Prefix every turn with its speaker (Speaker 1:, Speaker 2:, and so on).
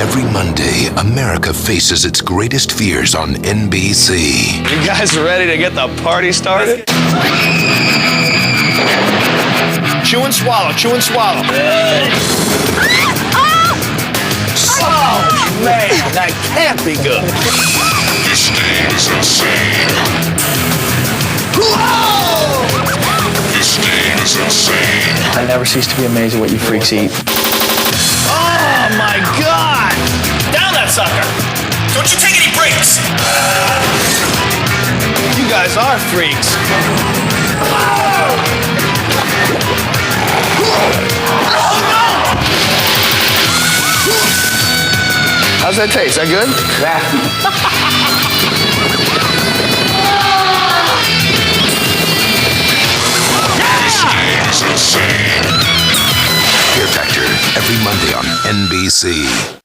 Speaker 1: Every Monday, America faces its greatest fears on NBC.
Speaker 2: You guys ready to get the party started? Chew and swallow, chew and swallow. Oh, man, that can't be good.
Speaker 3: This game is insane.
Speaker 2: Whoa!
Speaker 3: This game is insane.
Speaker 4: I never cease to be amazed at what you freaks eat.
Speaker 2: Oh, my God!
Speaker 5: Down that sucker! Don't you take any breaks!
Speaker 2: You guys are freaks. How's that taste? That good?
Speaker 3: This game is insane.
Speaker 1: Fear Factor, every Monday on NBC.